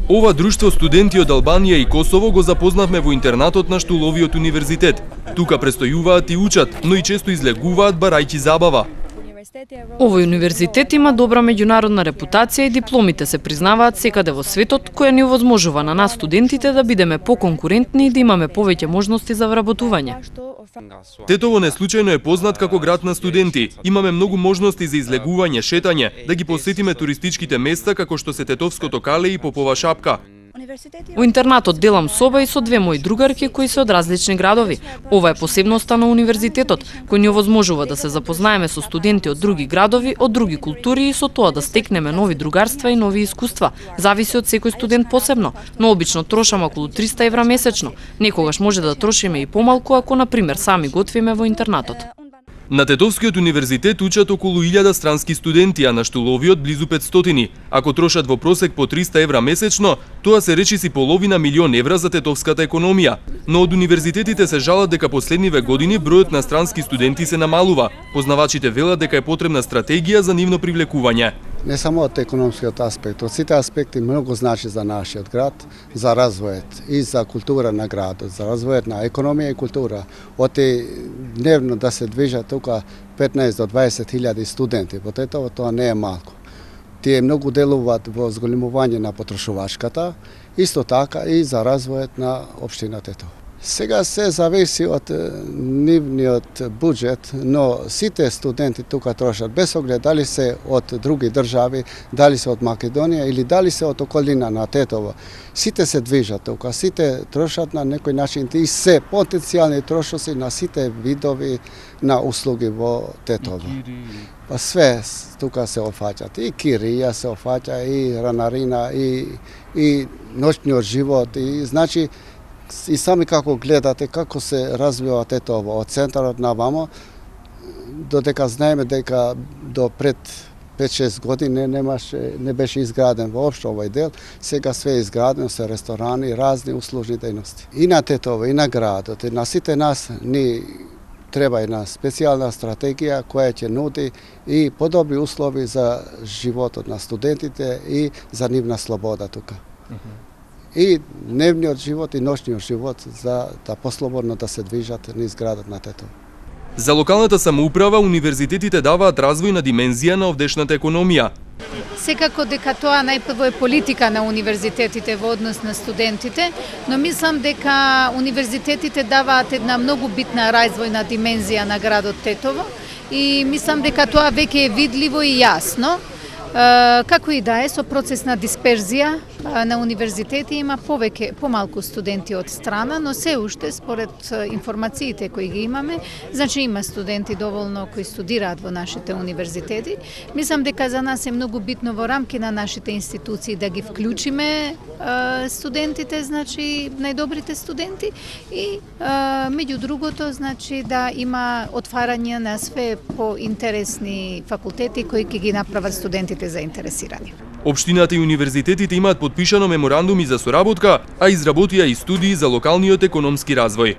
Ова друштво студенти од Албанија и Косово го запознавме во интернатот на Штуловиот универзитет. Тука престојуваат и учат, но и често излегуваат барајќи забава. Овој универзитет има добра меѓународна репутација и дипломите се признаваат секаде во светот, која ни овозможува на нас студентите да бидеме поконкурентни и да имаме повеќе можности за вработување. Тетово не случајно е познат како град на студенти. Имаме многу можности за излегување, шетање, да ги посетиме туристичките места како што се Тетовското кале и Попова шапка. Во интернатот делам соба и со две мои другарки кои се од различни градови. Ова е посебноста на универзитетот, кој ни овозможува да се запознаеме со студенти од други градови, од други култури и со тоа да стекнеме нови другарства и нови искуства. Зависи од секој студент посебно, но обично трошам околу 300 евра месечно. Некогаш може да трошиме и помалку ако на пример сами готвиме во интернатот. На Тетовскиот универзитет учат околу 1000 странски студенти, а на Штуловиот близу 500. Ако трошат во просек по 300 евра месечно, тоа се речиси половина милион евра за тетовската економија. Но од универзитетите се жалат дека последниве години бројот на странски студенти се намалува. Познавачите велат дека е потребна стратегија за нивно привлекување. Не само од економскиот аспект, од сите аспекти многу значи за нашиот град, за развојот и за култура на градот, за развојот на економија и култура. Оти дневно да се движат тука 15 до 20 хиљади студенти, во Тетово тоа не е малку. Тие многу делуваат во зголемување на потрошувачката, исто така и за развојот на општина Тетово. Сега се зависи од нивниот буџет, но сите студенти тука трошат без оглед дали се од други држави, дали се од Македонија или дали се од околина на Тетово. Сите се движат тука, сите трошат на некој начин и се потенцијални трошоци на сите видови на услуги во Тетово. Па све тука се офаќат, и кирија се офаќа, и ранарина, и ноќниот живот, и значи и сами како гледате како се развива Тетово од центарот на вамо, додека знаеме дека до пред 5-6 години не беше изграден воопшто овој дел, сега све е изградено, се ресторани, разни услужни дејности. И на Тетово, и на градот, и на сите нас ни треба една специјална стратегија која ќе нуди и подобри услови за животот на студентите и за нивна слобода тука. И дневниот живот и ноќниот живот за да послободно да се движат низ градот на Тетово. За локалната самоуправа универзитетите даваат развојна димензија на овдешната економија. Секако дека тоа најпрво е политика на универзитетите во однос на студентите, но мислам дека универзитетите даваат една многу битна развојна димензија на градот Тетово и мислам дека тоа веќе е видливо и јасно. Како и да е, со процес на дисперзија на универзитети има помалку студенти од страна, но се уште според информациите кои ги имаме, значи има студенти доволно кои студираат во нашите универзитети. Мислам дека за нас е многу битно во рамки на нашите институции да ги вклучиме студентите, значи најдобрите студенти и меѓу другото, значи да има отварање на све поинтересни факултети кои ќе ги направат студентите заинтересирани. Општината и универзитетите имаат подпишано меморандуми за соработка, а изработија и студии за локалниот економски развој.